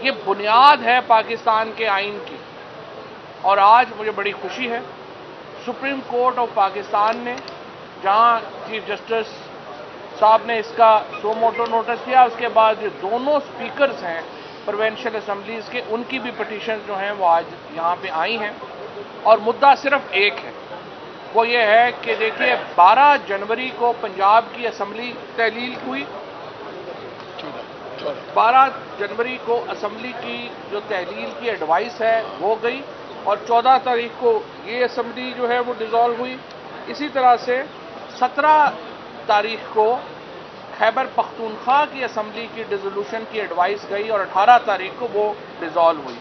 یہ بنیاد ہے پاکستان کے آئین کی، اور آج مجھے بڑی خوشی ہے سپریم کورٹ آف پاکستان نے جہاں چیف جسٹس صاحب نے اس کا سو موٹو نوٹس دیا، اس کے بعد جو دونوں سپیکرز ہیں پروونشل اسمبلیز کے، ان کی بھی پٹیشن جو ہیں وہ آج یہاں پہ آئی ہیں، اور مدعا صرف ایک ہے، وہ یہ ہے کہ دیکھیے 12 جنوری کو پنجاب کی اسمبلی تحلیل ہوئی، 12 جنوری کو اسمبلی کی جو تحلیل کی ایڈوائس ہے وہ گئی، اور 14 تاریخ کو یہ اسمبلی جو ہے وہ ڈیزالو ہوئی۔ اسی طرح سے 17 تاریخ کو خیبر پختونخوا کی اسمبلی کی ڈیزولوشن کی ایڈوائس گئی، اور 18 تاریخ کو وہ ڈیزالو ہوئی،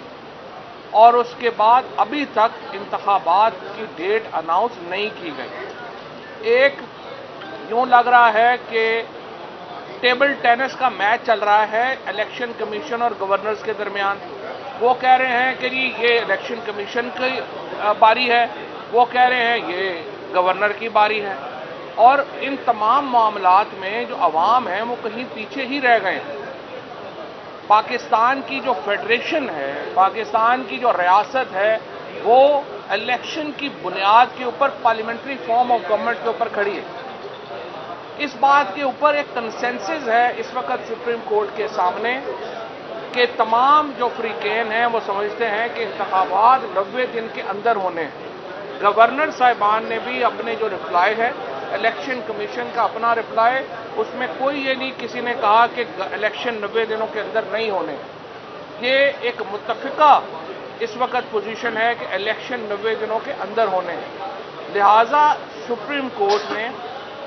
اور اس کے بعد ابھی تک انتخابات کی ڈیٹ اناؤنس نہیں کی گئی۔ ایک یوں لگ رہا ہے کہ ٹیبل ٹینس کا میچ چل رہا ہے الیکشن کمیشن اور گورنرز کے درمیان۔ وہ کہہ رہے ہیں کہ جی یہ الیکشن کمیشن کی باری ہے، وہ کہہ رہے ہیں یہ گورنر کی باری ہے، اور ان تمام معاملات میں جو عوام ہیں وہ کہیں پیچھے ہی رہ گئے ہیں۔ پاکستان کی جو فیڈریشن ہے، پاکستان کی جو ریاست ہے، وہ الیکشن کی بنیاد کے اوپر پارلیمنٹری فارم آف گورنمنٹ کے اوپر کھڑی ہے۔ اس بات کے اوپر ایک کنسنسس ہے اس وقت سپریم کورٹ کے سامنے کہ تمام جو فریقین ہیں وہ سمجھتے ہیں کہ انتخابات 90 دن کے اندر ہونے ہیں۔ گورنر صاحبان نے بھی اپنے جو رپلائی ہے، الیکشن کمیشن کا اپنا رپلائی، اس میں کوئی یہ نہیں کسی نے کہا کہ الیکشن 90 دنوں کے اندر نہیں ہونے۔ یہ ایک متفقہ اس وقت پوزیشن ہے کہ الیکشن 90 دنوں کے اندر ہونے ہیں۔ لہذا سپریم کورٹ نے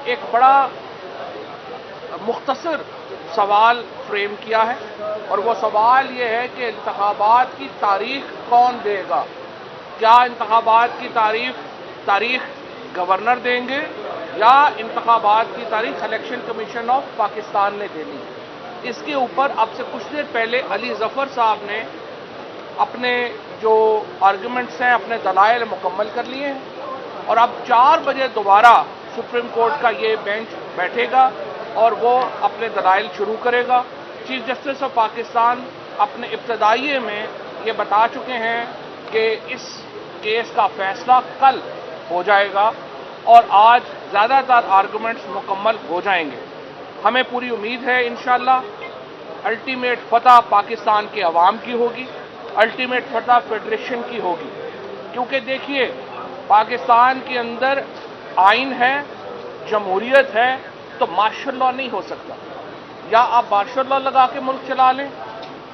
ایک بڑا مختصر سوال فریم کیا ہے، اور وہ سوال یہ ہے کہ انتخابات کی تاریخ کون دے گا؟ کیا انتخابات کی تاریخ گورنر دیں گے یا انتخابات کی تاریخ الیکشن کمیشن آف پاکستان نے دینی ہے؟ اس کے اوپر اب سے کچھ دیر پہلے علی ظفر صاحب نے اپنے جو آرگومنٹس ہیں، اپنے دلائل مکمل کر لیے ہیں، اور اب 4 بجے دوبارہ سپریم کورٹ کا یہ بینچ بیٹھے گا اور وہ اپنے دلائل شروع کرے گا۔ چیف جسٹس آف پاکستان اپنے ابتدائیے میں یہ بتا چکے ہیں کہ اس کیس کا فیصلہ کل ہو جائے گا، اور آج زیادہ تر آرگومنٹس مکمل ہو جائیں گے۔ ہمیں پوری امید ہے انشاءاللہ الٹیمیٹ فتح پاکستان کے عوام کی ہوگی، الٹیمیٹ فتح فیڈریشن کی ہوگی، کیونکہ دیکھیے پاکستان کے اندر آئین ہے، جمہوریت ہے، تو مارشل لا نہیں ہو سکتا۔ یا آپ مارشل لا لگا کے ملک چلا لیں،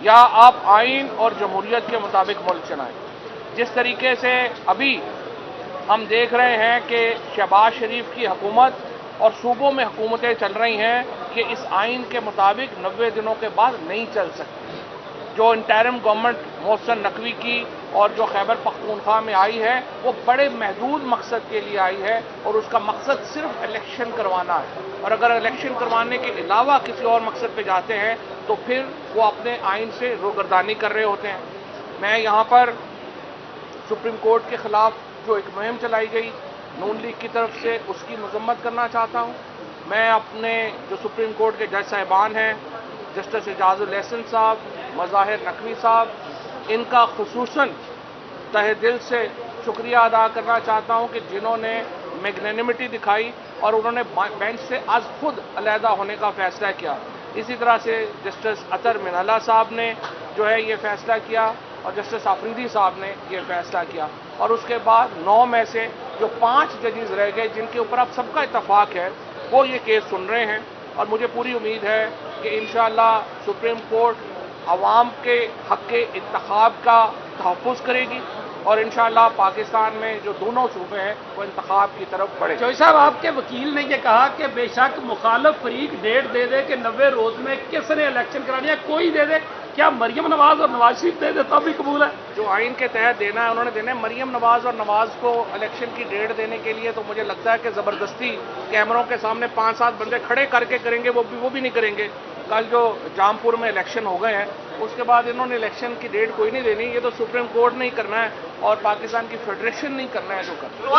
یا آپ آئین اور جمہوریت کے مطابق ملک چلائیں۔ جس طریقے سے ابھی ہم دیکھ رہے ہیں کہ شہباز شریف کی حکومت اور صوبوں میں حکومتیں چل رہی ہیں کہ اس آئین کے مطابق 90 دنوں کے بعد نہیں چل سکتی۔ جو انٹرم گورنمنٹ محسن نقوی کی اور جو خیبر پختونخوا میں آئی ہے، وہ بڑے محدود مقصد کے لیے آئی ہے، اور اس کا مقصد صرف الیکشن کروانا ہے، اور اگر الیکشن کروانے کے علاوہ کسی اور مقصد پہ جاتے ہیں تو پھر وہ اپنے آئین سے روگردانی کر رہے ہوتے ہیں۔ میں یہاں پر سپریم کورٹ کے خلاف جو ایک مہم چلائی گئی نون لیگ کی طرف سے، اس کی مذمت کرنا چاہتا ہوں۔ میں اپنے جو سپریم کورٹ کے جج صاحبان ہیں، جسٹس اعجاز الاحسن صاحب، مظاہر نقوی صاحب، ان کا خصوصاً تہہ دل سے شکریہ ادا کرنا چاہتا ہوں کہ جنہوں نے میگنینمٹی دکھائی اور انہوں نے بینچ سے از خود علیحدہ ہونے کا فیصلہ کیا۔ اسی طرح سے جسٹس اطہر منہلا صاحب نے جو ہے یہ فیصلہ کیا، اور جسٹس آفریدی صاحب نے یہ فیصلہ کیا، اور اس کے بعد 9 میں سے جو 5 ججز رہ گئے جن کے اوپر اب سب کا اتفاق ہے، وہ یہ کیس سن رہے ہیں، اور مجھے پوری امید ہے کہ انشاءاللہ سپریم کورٹ عوام کے حق کے انتخاب کا تحفظ کرے گی، اور انشاءاللہ پاکستان میں جو دونوں صوبے ہیں وہ انتخاب کی طرف بڑھے۔ چوہدری صاحب، آپ کے وکیل نے یہ کہا کہ بے شک مخالف فریق ڈیٹ دے دے کہ 90 روز میں کس نے الیکشن کرانی ہے، کوئی دے دے، کیا مریم نواز اور نواز شریف دے دے تب بھی قبول ہے؟ جو آئین کے تحت دینا ہے انہوں نے دینا ہے۔ مریم نواز اور نواز کو الیکشن کی ڈیٹ دینے کے لیے تو مجھے لگتا ہے کہ زبردستی کیمروں کے سامنے 5-7 بندے کھڑے کر کے کریں گے، وہ بھی نہیں کریں گے۔ کل جو جامپور میں الیکشن ہو گئے ہیں، اس کے بعد انہوں نے الیکشن کی ڈیٹ کوئی نہیں دینی، یہ تو سپریم کورٹ نے ہی کرنا ہے اور پاکستان کی فیڈریشن نہیں کرنا ہے جو کرنا ہے۔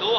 2